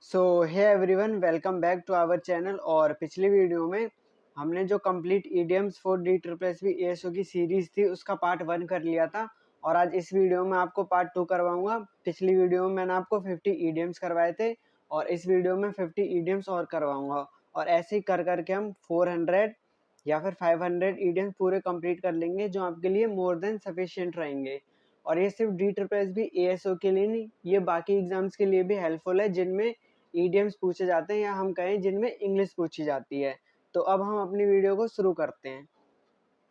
So hey everyone, welcome back to our channel. और पिछली video में हमने जो complete EDMs for D triple S B ASO की सीरीज़ थी उसका पार्ट 1 कर लिया था। और आज इस वीडियो में आपको पार्ट 2 करवाऊंगा। पिछली वीडियो में मैंने आपको 50 ईडीएम्स करवाए थे और इस वीडियो में 50 ईडीएम्स और करवाऊंगा। और ऐसे ही कर करके हम 400 या फिर 500 ईडीएम्स पूरे कंप्लीट कर लेंगे, जो आपके लिए मोर देन सफिशिएंट रहेंगे। और ये सिर्फ D triple S B ASO के लिए नहीं, ये बाकी एग्जाम्स के लिए भी हेल्पफुल है जिनमें ईडियम्स पूछे जाते हैं, या हम कहें जिनमें इंग्लिश पूछी जाती है। तो अब हम अपनी वीडियो को शुरू करते हैं,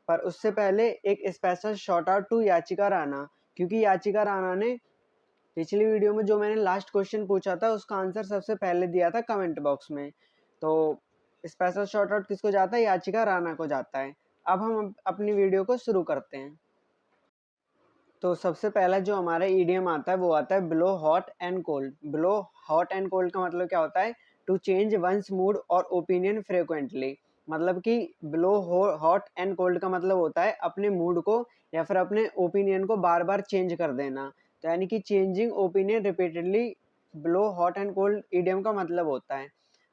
पर उससे पहले एक स्पेशल शॉर्ट आउट टू याचिका राणा, क्योंकि याचिका राणा ने पिछली वीडियो में जो मैंने लास्ट क्वेश्चन पूछा था उसका आंसर सबसे पहले दिया था कमेंट बॉक्स में। तो स्पेशल शॉर्ट आउट किसको जाता है? याचिका राणा को जाता है। अब हम अपनी वीडियो को शुरू करते हैं। तो सबसे पहला जो हमारा ईडीएम आता है वो आता है blow hot and cold. Blow hot and cold का मतलब क्या होता है? टू चेंज वंस मूड और ओपिनियन फ्रिक्वेंटली। मतलब कि ब्लो हॉट एंड कोल्ड का मतलब होता है अपने मूड को या फिर अपने ओपिनियन को बार बार चेंज कर देना। तो यानी कि changing opinion repeatedly blow hot and cold EDM का मतलब होता है।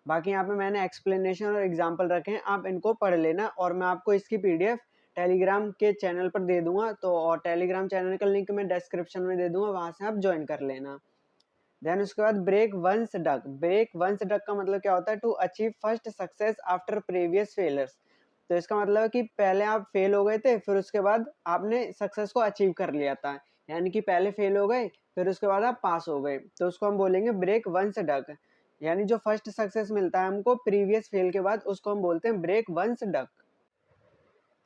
बाकी यहाँ पे मैंने एक्सप्लेनेशन और एग्जाम्पल रखे हैं, आप इनको पढ़ लेना और मैं आपको इसकी पीडीएफ टेलीग्राम के चैनल पर दे दूंगा। तो और टेलीग्राम चैनल का लिंक मैं डिस्क्रिप्शन में दे दूंगा, वहां से आप ज्वाइन कर लेना। देन उसके बाद break one's duck. Break one's duck का मतलब क्या होता है? To achieve first success after previous failures. तो इसका मतलब है कि पहले आप फेल हो गए थे, फिर उसके बाद आपने सक्सेस को अचीव कर लिया था। यानी कि पहले फेल हो गए, फिर उसके बाद आप पास हो गए, तो उसको हम बोलेंगे ब्रेक वंस डक। यानी जो फर्स्ट सक्सेस मिलता है हमको प्रीवियस फेल के बाद, उसको हम बोलते हैं ब्रेक वंस डक।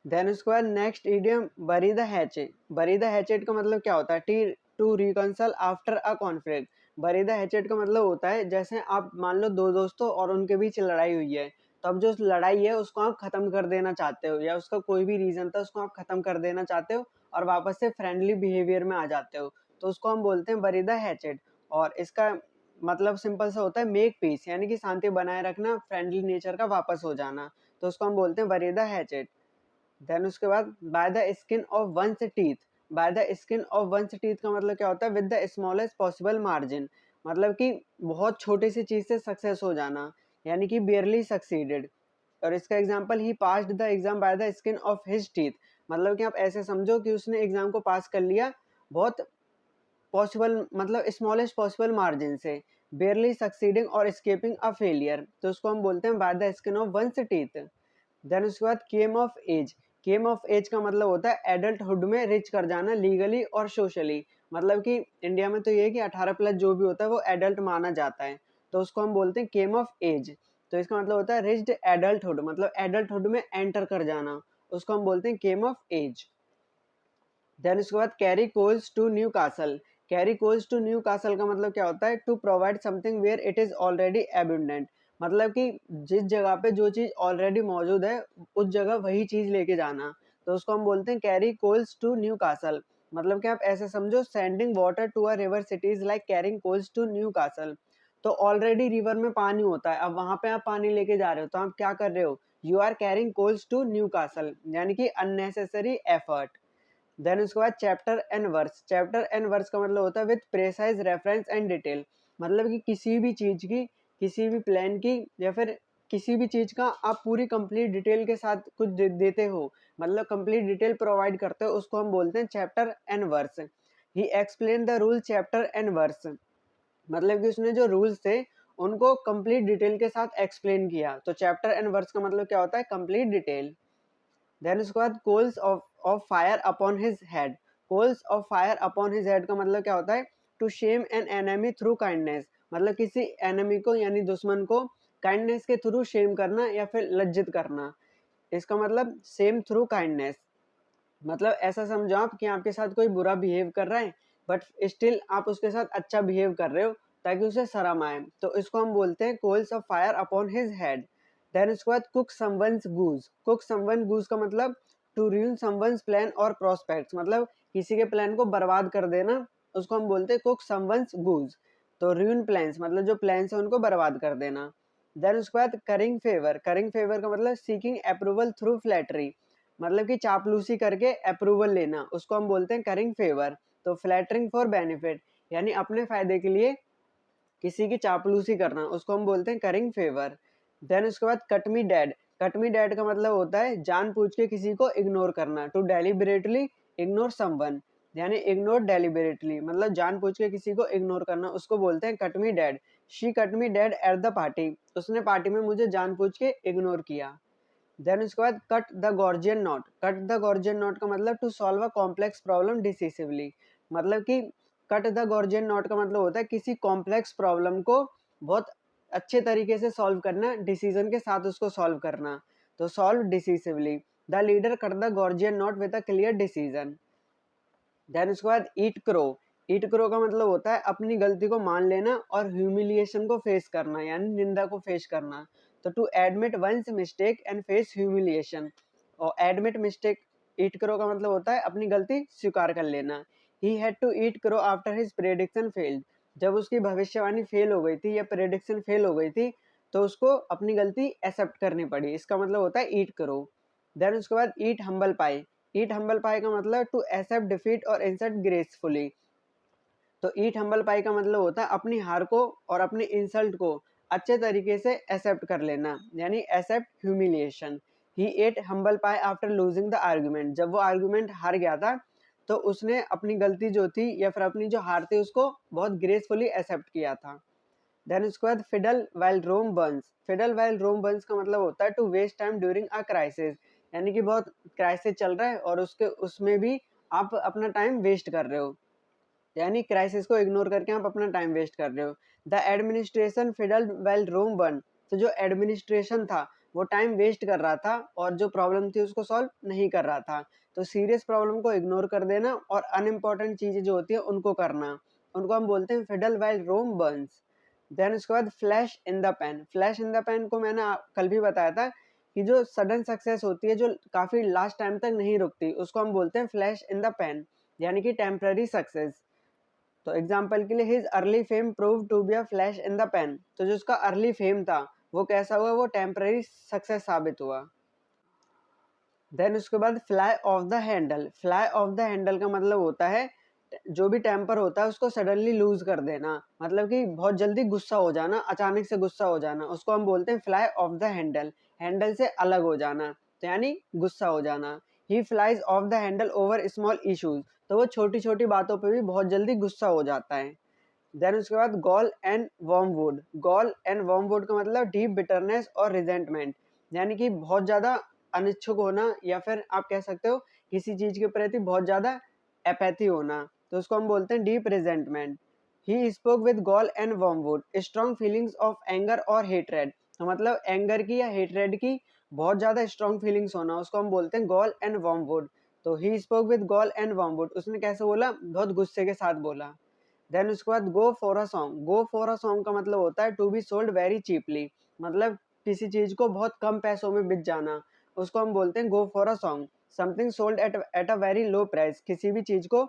देन उसके बाद next idiom bury the hatchet. Bury the hatchet का मतलब क्या होता है? टी to reconcile after a conflict. Bury the hatchet का मतलब होता है जैसे आप मान लो दो दोस्तों और उनके बीच लड़ाई हुई है, तो अब जो लड़ाई है उसको आप खत्म कर देना चाहते हो, या उसका कोई भी रीजन था उसको आप खत्म कर देना चाहते हो और वापस से फ्रेंडली बिहेवियर में आ जाते हो, तो उसको हम बोलते हैं बरी द हैचेट। और इसका मतलब सिंपल सा होता है मेक पीस, यानी कि शांति बनाए रखना, फ्रेंडली नेचर का वापस हो जाना, तो उसको हम बोलते हैं बरी द हैचेट। देन उसके बाद by the skin of one's teeth. By the skin of one's teeth का मतलब क्या होता है? With the smallest possible margin. मतलब कि बहुत छोटी सी चीज से सक्सेस हो जाना, यानी कि बियरली सक्सीडेड। और इसका example he passed the exam by the skin of his teeth. मतलब कि आप ऐसे समझो कि उसने एग्जाम को पास कर लिया बहुत पॉसिबल, मतलब स्मॉलेस्ट पॉसिबल मार्जिन से, बियरली सक्सीडिंग और escaping अ फेलियर, तो उसको हम बोलते हैं by the skin of one's teeth. Then उसके बाद came of age. Came of age का मतलब होता है एडल्टहुड में रिच कर जाना, लीगली और सोशली। मतलब कि इंडिया में तो ये है कि 18 प्लस जो भी होता है वो एडल्ट माना जाता है, तो उसको हम बोलते हैं केम ऑफ एज। तो इसका मतलब होता है रिच्ड एडल्टहुड, मतलब एडल्टहुड में एंटर कर जाना, उसको हम बोलते हैं केम ऑफ एज। देन उसके बाद carry coals to Newcastle. Carry coals to Newcastle का मतलब क्या होता है? To provide something where it is already abundant. मतलब कि जिस जगह पे जो चीज ऑलरेडी मौजूद है उस जगह वही चीज लेके जाना, तो उसको हम बोलते हैं carry coals to Newcastle. मतलब कि आप ऐसे समझो sending water to a river cities like carrying coals to Newcastle. तो ऑलरेडी रिवर में पानी होता है, अब वहां पे आप पानी लेके जा रहे हो, तो आप क्या कर रहे हो? You are carrying coals to Newcastle, यानी कि अननेसेसरी एफर्ट। देन उसके बाद chapter and verse. Chapter and verse का मतलब होता है with precise reference and detail. मतलब कि किसी भी चीज की, किसी भी प्लान की, या फिर किसी भी चीज का आप पूरी कंप्लीट डिटेल के साथ कुछ देते हो, मतलब कंप्लीट डिटेल प्रोवाइड करते हो, उसको हम बोलते हैं chapter and verse. He explain the rule chapter and verse. मतलब कि उसने जो रूल्स थे उनको कंप्लीट डिटेल के साथ एक्सप्लेन किया, तो चैप्टर एंड वर्स का मतलब क्या होता है? Complete detail. देन उसके बाद coals of fire upon his head. Coals of fire upon his head का मतलब क्या होता है? To shame an enemy through kindness. मतलब किसी एनिमी को यानी दुश्मन को काइंडनेस के थ्रू शेम करना या फिर लज्जित करना। इसका मतलब सेम थ्रू काइंडनेस। मतलब ऐसा समझो आप कि आपके साथ कोई बुरा बिहेव कर रहा है, बट स्टिल आप उसके साथ अच्छा बिहेव कर रहे हो ताकि उसे शर्म आए, तो इसको हम बोलते हैं coals of fire upon his head. Then उसके बाद cook someone's goose. Cook someone goose का मतलब टू ruin समवन्स प्लान और प्रोस्पेक्ट्स। मतलब किसी के प्लान को बर्बाद कर देना, उसको हम बोलते हैं कुक समवन्स गूज। तो ruin प्लान्स मतलब जो प्लान्स है उनको बर्बाद कर देना। देन उसके बाद करिंग फेवर। करिंग फेवर का मतलब सीकिंग अप्रूवल थ्रू फ्लैटरी। मतलब कि चापलूसी करके अप्रूवल लेना, उसको हम बोलते हैं करिंग फेवर। तो फ्लैटरिंग फॉर बेनिफिट, यानी अपने फायदे के लिए किसी की चापलूसी करना, उसको हम बोलते हैं करिंग फेवर। देन उसके बाद cut me dead. Cut me dead का मतलब होता है जानबूझ के किसी को इग्नोर करना, टू डेलिबरेटली इग्नोर समवन, यानी इग्नोर डेलिबरेटली मतलब जानबूझ के किसी को इग्नोर करना, उसको बोलते हैं cut me dead. She cut me dead at the party, उसने पार्टी में मुझे जानबूझ के इग्नोर किया। देन उसके बाद cut the Gordian knot. Cut the Gordian knot का मतलब to solve a complex problem decisively, मतलब कि कट द गॉर्जियन नॉट का मतलब होता है किसी कॉम्प्लेक्स प्रॉब्लम को बहुत अच्छे तरीके से सॉल्व करना, डिसीजन के साथ उसको सॉल्व करना, तो solve decisively. The leader cut the Gordian knot with a clear decision. Then उसके बाद ईट क्रो। ईट क्रो का मतलब होता है अपनी गलती को मान लेना और ह्यूमिलिएशन को फेस करना, यानी निंदा को फेस करना। तो to admit one's mistake and face humiliation, और एडमिट मिस्टेक, ईट क्रो का मतलब होता है अपनी गलती स्वीकार कर लेना। He had to eat crow after his prediction failed, जब उसकी भविष्यवाणी फेल हो गई थी या प्रेडिक्शन फेल हो गई थी तो उसको अपनी गलती एक्सेप्ट करनी पड़ी, इसका मतलब होता है ईट क्रो। देन उसके बाद ईट हम्बल पाई। ईट हम्बल पाई का मतलब टू एक्सेप्ट डिफीट और इंसल्ट ग्रेसफुली। तो ईट हम्बल पाई का मतलब होता है अपनी हार को और अपनी इंसल्ट को अच्छे तरीके से एक्सेप्ट कर लेना, यानी accept humiliation. He ate humble pie after losing the argument, जब वो आर्गुमेंट हार गया था तो उसने अपनी गलती जो थी या फिर अपनी जो हार थी उसको बहुत ग्रेसफुली एक्सेप्ट किया था। देन उसके बाद fiddle while Rome burns. Fiddle while Rome burns का मतलब होता है to waste time during a crisis, यानी कि बहुत क्राइसिस चल रहा है और उसमें भी आप अपना टाइम वेस्ट कर रहे हो, यानी क्राइसिस को इग्नोर करके आप अपना टाइम वेस्ट कर रहे हो। The administration fiddle while Rome burn, तो जो एडमिनिस्ट्रेशन था वो टाइम वेस्ट कर रहा था और जो प्रॉब्लम थी उसको सॉल्व नहीं कर रहा था। तो सीरियस प्रॉब्लम को इग्नोर कर देना और अनइम्पॉर्टेंट चीजें जो होती है उनको करना, उनको हम बोलते हैं फिडल वेल रोम बर्न्स। देन उसके बाद flash in the pan. Flash in the pan को मैंने कल भी बताया था कि जो सडन सक्सेस होती है जो काफी लास्ट टाइम तक नहीं रुकती उसको हम बोलते हैं फ्लैश इन द पैन, यानी कि टेम्पररी सक्सेस। तो एग्जाम्पल के लिए his early fame prove to be a flash in the pan, तो जो उसका अर्ली फेम था वो कैसा हुआ, वो टेम्पररी सक्सेस साबित हुआ। देन उसके बाद fly off the handle. Fly off the handle का मतलब होता है जो भी टेम्पर होता है उसको सडनली लूज कर देना, मतलब कि बहुत जल्दी गुस्सा हो जाना, अचानक से गुस्सा हो जाना, उसको हम बोलते हैं fly off the handle. Handle से अलग हो जाना तो यानी गुस्सा हो जाना। He flies off the handle over small issues, तो वो छोटी छोटी बातों पे भी बहुत जल्दी गुस्सा हो जाता है। देन उसके बाद gall and wormwood. Gall and wormwood का मतलब डीप बिटरनेस और रिजेंटमेंट, यानी कि बहुत ज्यादा अनिच्छुक होना या फिर आप कह सकते हो किसी चीज के प्रति बहुत ज्यादा एपैथी होना, तो उसको हम बोलते हैं deep resentment. He spoke with gall and wormwood strong feelings of anger और हेटरेड, तो मतलब एंगर की या हेटरेड की बहुत ज्यादा स्ट्रॉन्ग फीलिंग्स होना, उसको हम बोलते हैं गॉल एंड वर्मवुड। तो he spoke with gall and wormwood, उसने कैसे बोला, बहुत गुस्से के साथ बोला। देन उसके बाद go for a song. Go for a song का मतलब होता है to be sold very cheaply, मतलब किसी चीज को बहुत कम पैसों में बिक जाना, उसको हम बोलते हैं गो for a song. Something sold at a very low price, किसी भी चीज को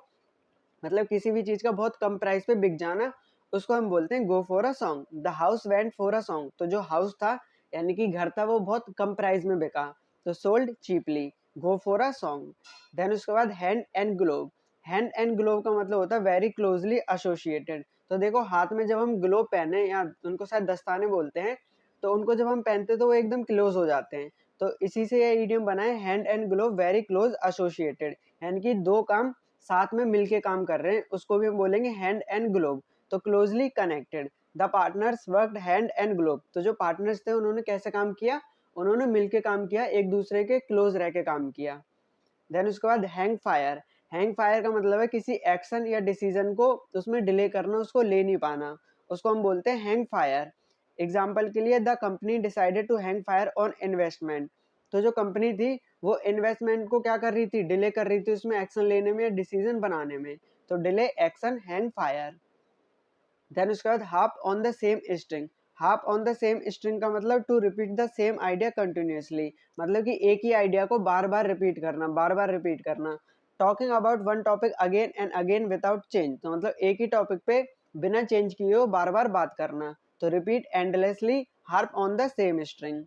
मतलब किसी भी चीज का बहुत कम प्राइस पे बिक जाना, उसको हम बोलते हैं गो for a song. The house went for a song, तो जो हाउस था यानी कि घर था वो बहुत कम प्राइस में बिका, तो sold cheaply, go for a song. Then उसके बाद hand and glove. Hand and glove का मतलब होता है वेरी क्लोजली एसोसिएटेड, तो देखो हाथ में जब हम ग्लोव पहने या उनको शायद दस्ताने बोलते हैं, तो उनको जब हम पहनते तो वो एकदम क्लोज हो जाते हैं, तो इसी से ये इडियम बना है hand and glove very close associated, यानी कि दो काम साथ में मिलके काम कर रहे हैं, उसको भी हम बोलेंगे हैंड एंड ग्लोव। तो closely connected. The partners worked hand and glove, तो जो पार्टनर्स थे उन्होंने कैसे काम किया, उन्होंने मिलके काम किया, एक दूसरे के क्लोज रह के काम किया। देन उसके बाद हैंग फायर। हैंग फायर का मतलब है किसी एक्शन या डिसीजन को उसमें डिले करना, उसको ले नहीं पाना, उसको हम बोलते हैं हैंग फायर। एग्जाम्पल के लिए the company decided to hang fire on investment, तो जो कंपनी थी वो इन्वेस्टमेंट को क्या कर रही थी, डिले कर रही थी उसमें एक्शन लेने में, डिसीजन बनाने में, तो delay action hang fire. Then उसके बाद harp on the same string. Harp on the same string का मतलब to repeat the same idea continuously, मतलब कि एक ही आइडिया को बार बार रिपीट करना, बार बार रिपीट करना। Talking about one topic again and again without change, तो मतलब एक ही टॉपिक पे बिना चेंज किए हो बार बार बात करना, तो repeat endlessly harp on the same string.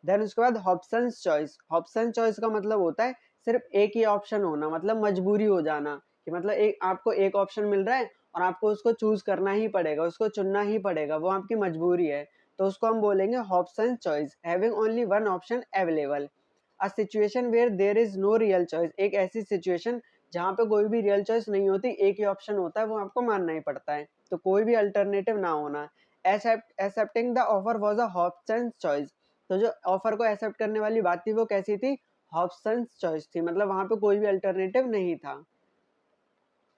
Then उसके बाद हॉब्सन्स चॉइस। हॉब्सन चॉइस का मतलब होता है सिर्फ एक ही ऑप्शन होना, मतलब मजबूरी हो जाना, कि मतलब एक आपको एक ऑप्शन मिल रहा है और आपको उसको चूज करना ही पड़ेगा, उसको चुनना ही पड़ेगा, वो आपकी मजबूरी है, तो उसको हम बोलेंगे Hobson choice, having only one option available. A situation where there is no real choice, एक ऐसी सिचुएशन जहाँ पे कोई भी रियल चॉइस नहीं होती, एक ही ऑप्शन होता है, वो आपको मानना ही पड़ता है, तो कोई भी अल्टरनेटिव ना होना। Accepting the offer was a Hobson's choice, तो जो ऑफर को एक्सेप्ट करने वाली बात थी वो कैसी थी, हॉब्सन्स चॉइस थी, मतलब वहां पे कोई भी अल्टरनेटिव नहीं था।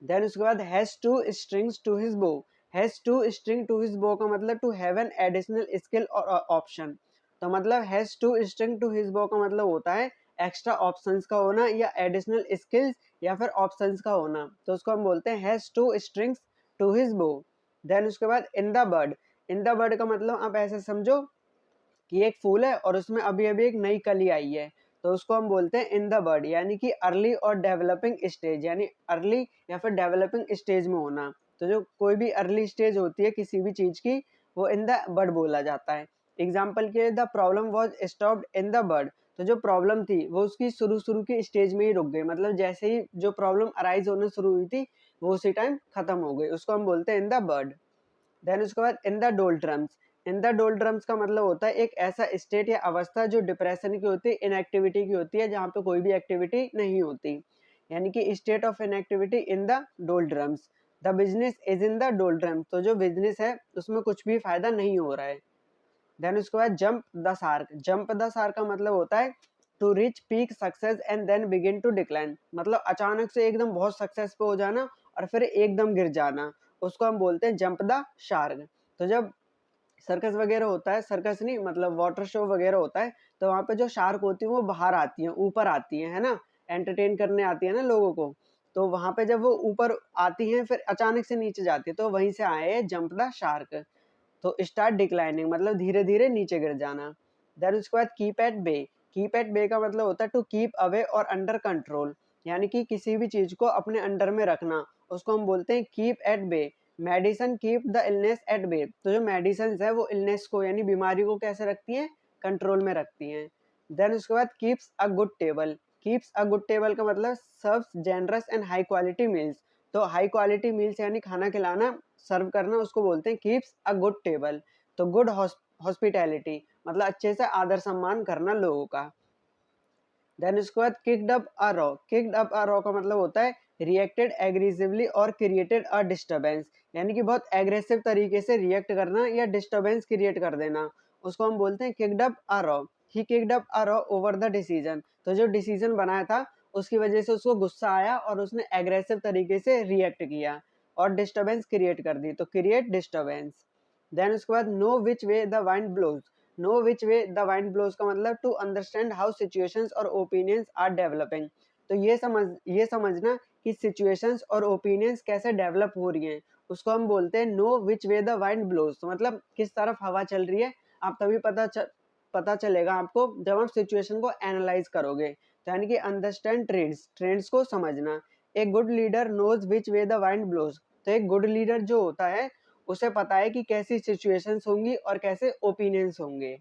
देन उसके बाद has two strings to his bow, has two string to his bow का मतलब to have an additional skill और ऑप्शन, तो मतलब has two string to his bow का मतलब होता है एक्स्ट्रा ऑप्शंस का होना या एडिशनल स्किल्स या फिर ऑप्शंस का होना, तो उसको हम बोलते हैं has two strings to his bow. Then उसके बाद in the bird, in the bird का मतलब आप ऐसे समझो कि एक फूल है और उसमें अभी अभी एक नई कली आई है, तो उसको हम बोलते हैं इन द बर्ड, यानी कि अर्ली और डेवलपिंग स्टेज, यानी अर्ली या फिर डेवलपिंग स्टेज में होना, तो जो कोई भी अर्ली स्टेज होती है किसी भी चीज की वो इन द बर्ड बोला जाता है। एग्जाम्पल के the problem was stopped in the bird, तो जो प्रॉब्लम थी वो उसकी शुरू की स्टेज में ही रुक गई, मतलब जैसे ही जो प्रॉब्लम अराइज होने शुरू हुई थी वो उसी टाइम खत्म हो गई, उसको हम बोलते हैं इन द बर्ड। देन उसके बाद इन द डोल्ट्रम्स, इन द डोल्ट्रम्स का मतलब होता है एक ऐसा स्टेट या अवस्था जो डिप्रेशन की होती है, इनएक्टिविटी की होती है, जहाँ पे कोई भी एक्टिविटी नहीं होती, यानी कि state of inactivity in the doldrums. The business is in the doldrums, तो जो बिजनेस है उसमें कुछ भी फायदा नहीं हो रहा है। देन उसके बाद jump the shark, jump the shark का मतलब होता है to reach peak success and then begin to decline, मतलब अचानक से एकदम बहुत सक्सेस पे हो जाना और फिर एकदम गिर जाना, उसको हम बोलते हैं जंप द शार्क। तो जब सर्कस वगैरह होता है, सर्कस नहीं मतलब वाटर शो वगैरह होता है, तो वहाँ पे जो शार्क होती है वो बाहर आती है, ऊपर आती है ना, एंटरटेन करने आती है ना लोगों को, तो वहाँ पे जब वो ऊपर आती हैं फिर अचानक से नीचे जाती है, तो वहीं से आए हैं जंप द शार्क। तो स्टार्ट डिक्लाइनिंग मतलब धीरे धीरे नीचे गिर जाना। देन उसके बाद keep at bay, keep at bay का मतलब होता है टू कीप अवे और अंडर कंट्रोल, यानी कि किसी भी चीज को अपने अंडर में रखना, उसको हम बोलते हैं keep at bay. Medicine keep the illness at bay, तो जो मेडिसिन है वो इलनेस को यानी बीमारी को कैसे रखती हैं, कंट्रोल में रखती हैं। देन उसके बाद keeps a good table, keeps a good table का मतलब serves generous and high quality meals, तो हाई क्वालिटी मील्स यानी खाना खिलाना, सर्व करना, उसको बोलते हैं कीप्स अ गुड टेबल। तो गुड हॉस्पिटैलिटी मतलब अच्छे से आदर सम्मान करना लोगों का। देन उसके बाद kicked up a raw, kicked up a raw का मतलब होता है रिएक्टेड एग्रेसिवली और क्रिएटेड अ डिस्टर्बेंस, यानी कि बहुत एग्रेसिव तरीके से रिएक्ट करना या डिस्टर्बेंस क्रिएट कर देना, उसको हम बोलते हैं kicked up a raw. He kicked up a raw over the decision, तो जो डिसीजन बनाया था उसकी वजह से उसको गुस्सा आया और उसने एग्रेसिव तरीके से रिएक्ट किया और डिस्टर्बेंस क्रिएट कर दी, तो क्रिएट डिस्टर्बेंस। देन उसके बाद know which way the wind blows, know which way the wind blows का मतलब टू अंडरस्टैंड हाउ सिचुएशंस और ओपिनियंस आर डेवलपिंग, तो ये समझना कि सिचुएशंस और ओपिनियंस कैसे डेवलप हो रही हैं, उसको हम बोलते हैं know which way the wind blows, तो मतलब किस तरफ हवा चल रही है आप तभी पता चलेगा आपको जब आप सिचुएशन को एनालाइज करोगे, तो यानी कि अंडरस्टैंड ट्रेंड्स, ट्रेंड्स को समझना। एक good leader knows which way the wind blows, तो एक गुड लीडर जो होता है उसे पता है कि कैसी सिचुएशंस होंगी और कैसे ओपिनियंस होंगे।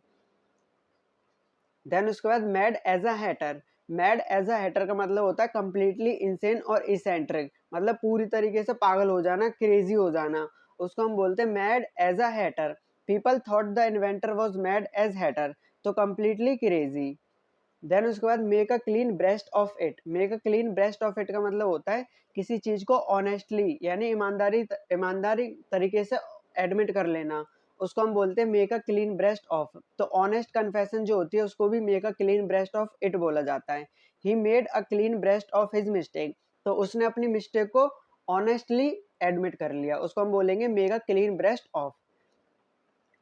देन उसके बाद mad as a hatter, mad as a hatter का मतलब होता है कंप्लीटली इंसेन और इसेंट्रिक, मतलब पूरी तरीके से पागल हो जाना, क्रेजी हो जाना, उसको हम बोलते हैं mad as a hatter. People thought the inventor was mad as hatter, तो कंप्लीटली क्रेजी। देन उसके बाद make a clean breast of it, make a clean breast of it का मतलब होता है किसी चीज को ऑनेस्टली यानी ईमानदारी तरीके से एडमिट कर लेना, उसको हम बोलते हैं make a clean breast of. तो ऑनेस्ट कन्फेशन जो होती है उसको भी make a clean breast of it बोला जाता है। He made a clean breast of his mistake, तो उसने अपनी मिस्टेक को ऑनेस्टली एडमिट कर लिया, उसको हम बोलेंगे make a clean breast of.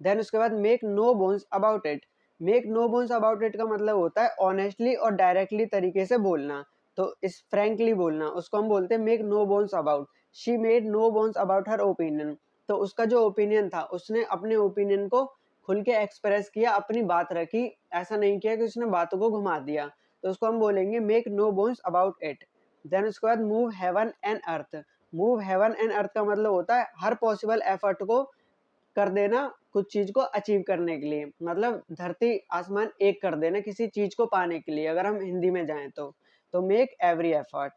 Then उसके बाद make no bones about it, make no bones about it का मतलब होता है ऑनेस्टली और डायरेक्टली तरीके से बोलना, तो इस फ्रैंकली बोलना, उसको हम बोलते हैं make no bones about. She made no bones about her opinion, तो उसका जो ओपिनियन था उसने अपने ओपिनियन को खुल के एक्सप्रेस किया, अपनी बात रखी, ऐसा नहीं किया कि उसने बातों को घुमा दिया, तो उसको हम बोलेंगे make no bones about it. Then उसके बाद move heaven and earth, move heaven and earth का मतलब होता है हर पॉसिबल एफर्ट को कर देना कुछ चीज को अचीव करने के लिए, मतलब धरती आसमान एक कर देना किसी चीज को पाने के लिए, अगर हम हिंदी में जाएं तो मेक एवरी एफर्ट।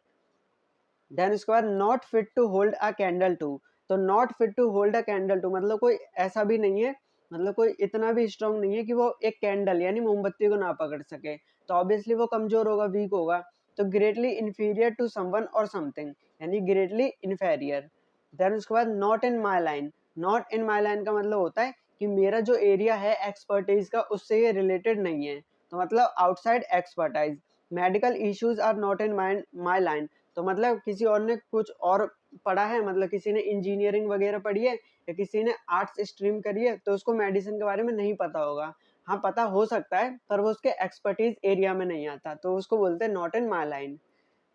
देन उसके बाद not fit to hold a candle to, तो not fit to hold a candle to मतलब कोई ऐसा भी नहीं है, मतलब कोई इतना भी स्ट्रांग नहीं है कि वो एक कैंडल यानी मोमबत्ती को ना पकड़ सके, तो ऑब्वियसली वो कमजोर होगा, वीक होगा। तो ग्रेटली इंफीरियर टू समवन और समथिंग यानी ग्रेटली इंफेरियर। देन उसके बाद not in my line. Not in my line का मतलब होता है कि मेरा जो एरिया है एक्सपर्टीज का उससे ये रिलेटेड नहीं है, तो मतलब outside expertise. Medical issues are not in my line, तो मतलब किसी और ने कुछ और पढ़ा है, मतलब किसी ने इंजीनियरिंग वगैरह पढ़ी है या किसी ने आर्ट्स स्ट्रीम करी है तो उसको मेडिसिन के बारे में नहीं पता होगा। हाँ पता हो सकता है पर वो उसके एक्सपर्टीज एरिया में नहीं आता, तो उसको बोलते हैं not in my line.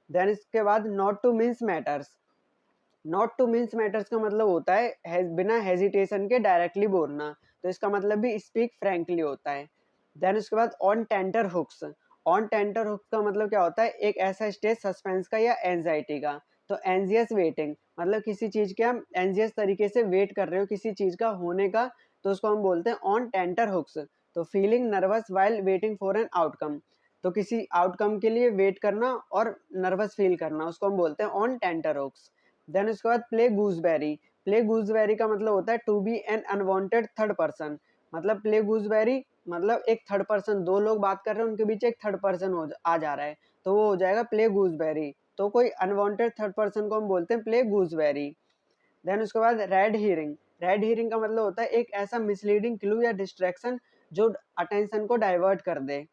Then इसके बाद not to mince matters. Not to mince matters का मतलब होता है बिना हेजिटेशन के डायरेक्टली बोलना, तो इसका मतलब भी स्पीक फ्रैंकली होता है। देन उसके बाद on tenterhooks. On tenterhooks का मतलब क्या होता है, एक ऐसा स्टेज सस्पेंस का या एंजाइटी का। तो एंजियस वेटिंग मतलब किसी चीज के हम एंजियस तरीके से वेट कर रहे हो किसी चीज का होने का, तो उसको हम बोलते हैं ऑन टेंटर हुक्स। तो feeling nervous while waiting for an outcome, तो किसी आउटकम के लिए वेट करना और नर्वस फील करना, उसको हम बोलते हैं ऑन टेंटर हुक्स। देन उसके बाद प्ले गूजबेरी। प्ले गूजबेरी का मतलब होता है to be an unwanted third person. मतलब प्ले गूजबेरी मतलब एक थर्ड पर्सन, दो लोग बात कर रहे हैं उनके बीच एक थर्ड पर्सन आ जा रहा है, तो वो हो जाएगा प्ले गूजबेरी। तो कोई अनवांटेड थर्ड पर्सन को हम बोलते हैं प्ले गूजबेरी। देन उसके बाद रेड हीरिंग। रेड हीरिंग का मतलब होता है एक ऐसा मिसलीडिंग क्लू या डिस्ट्रैक्शन जो अटेंशन को डाइवर्ट कर दे,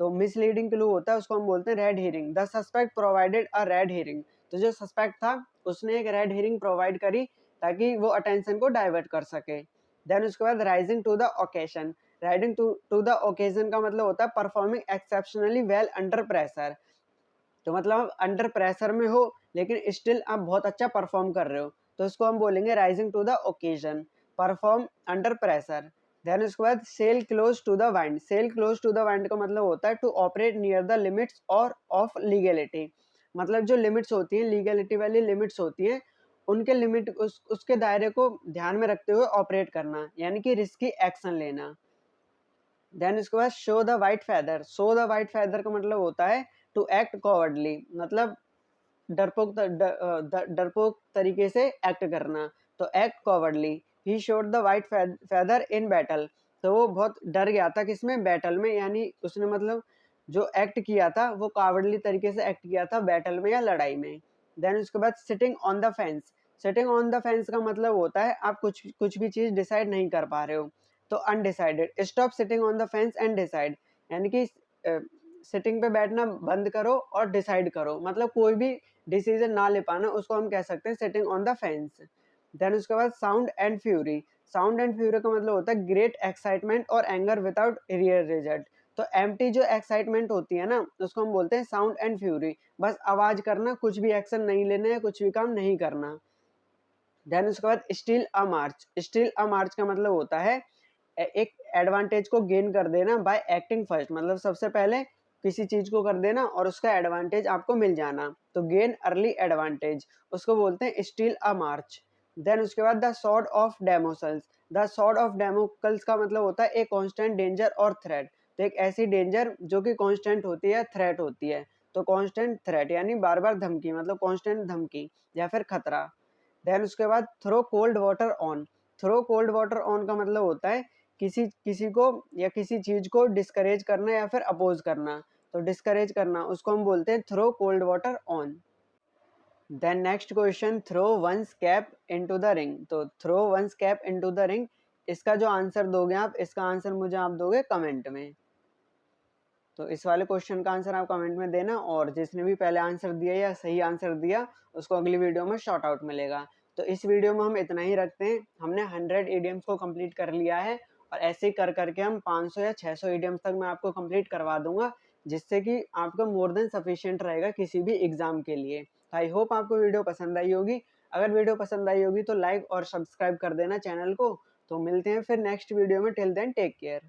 तो मिसलीडिंग क्लू होता है उसको हम बोलते हैं red hearing. The suspect provided a red hearing, तो जो सस्पेक्ट था उसने एक रेड हीरिंग प्रोवाइड करी ताकि वो अटेंशन को डाइवर्ट कर सके। देन उसके बाद rising to the occasion. Rising to the occasion का मतलब होता है performing exceptionally well under pressure, तो मतलब आप अंडर प्रेशर में हो लेकिन स्टिल आप बहुत अच्छा परफॉर्म कर रहे हो, तो इसको हम बोलेंगे rising to the occasion, perform under pressure. Then उसके बाद sail close to the wind. Sail close to the wind का मतलब होता है to operate near the limits और ऑफ लीगलिटी, मतलब जो लिमिट्स होती हैं लीगलिटी वाली लिमिट्स होती हैं उनके लिमिट उसके दायरे को ध्यान में रखते हुए ऑपरेट करना यानी कि रिस्की एक्शन लेना। देन इसके बाद show the white feather. Show the white feather का मतलब होता है टू एक्ट कॉवर्डली, मतलब डरपोक तरीके से एक्ट करना, तो act cowardly. He showed the white feather in battle, तो वो बहुत डर गया था किसमें, बैटल में, यानी उसने मतलब जो एक्ट किया था वो कावर्डली तरीके से एक्ट किया था बैटल में या लड़ाई में। देन उसके बाद sitting on the fence. Sitting on the fence का मतलब होता है आप कुछ भी चीज डिसाइड नहीं कर पा रहे हो, तो undecided. Stop sitting on the fence and decide, यानी कि सिटिंग पे बैठना बंद करो और डिसाइड करो, मतलब कोई भी डिसीजन ना ले पाना, उसको हम कह सकते हैं sitting on the fence. Then उसके बाद sound and fury. Sound and fury का मतलब होता है ग्रेट एक्साइटमेंट और एंगर विदाउट रियल रिजल्ट, तो एम्प्टी जो एक्साइटमेंट होती है ना उसको हम बोलते हैं साउंड एंड फ्यूरी, बस आवाज करना, कुछ भी एक्शन नहीं लेना है, कुछ भी काम नहीं करना। देन उसके बाद स्टील अ मार्च। स्टील अ मार्च का मतलब होता है एक एडवांटेज को गेन कर देना बाय एक्टिंग फर्स्ट, मतलब सबसे पहले किसी चीज को कर देना और उसका एडवांटेज आपको मिल जाना, तो गेन अर्ली एडवांटेज, उसको बोलते हैं स्टील अ मार्च। देन उसके बाद the sword of Damocles. The sword of Damocles का मतलब होता है एक कांस्टेंट डेंजर और थ्रेट, तो एक ऐसी डेंजर जो कि कांस्टेंट होती है, थ्रेट होती है, तो कांस्टेंट थ्रेट यानी बार बार धमकी, मतलब कांस्टेंट धमकी या फिर खतरा। देन उसके बाद throw cold water on. Throw cold water on का मतलब होता है किसी किसी को या किसी चीज को डिस्करेज करना या फिर अपोज करना, तो डिस्करेज करना उसको हम बोलते हैं throw cold water on. Then next question, throw one's cap into the ring. तो throw one's cap into the ring, इसका जो आंसर दोगे आप, इसका आंसर मुझे आप दोगे कमेंट में, तो इस वाले क्वेश्चन का आंसर आप कमेंट में देना, और जिसने भी पहले आंसर दिया या सही आंसर दिया उसको अगली वीडियो में शॉर्ट आउट मिलेगा। तो इस वीडियो में हम इतना ही रखते हैं, हमने 100 ईडियम्स को कंप्लीट कर लिया है और ऐसे ही कर करके हम 500 या 600 ईडियम्स तक मैं आपको कंप्लीट करवा दूंगा, जिससे कि आपको मोर देन सफिशिएंट रहेगा किसी भी एग्जाम के लिए। आई होप आपको वीडियो पसंद आई होगी। अगर वीडियो पसंद आई होगी तो लाइक और सब्सक्राइब कर देना चैनल को। तो मिलते हैं फिर नेक्स्ट वीडियो में, टिल देन टेक केयर।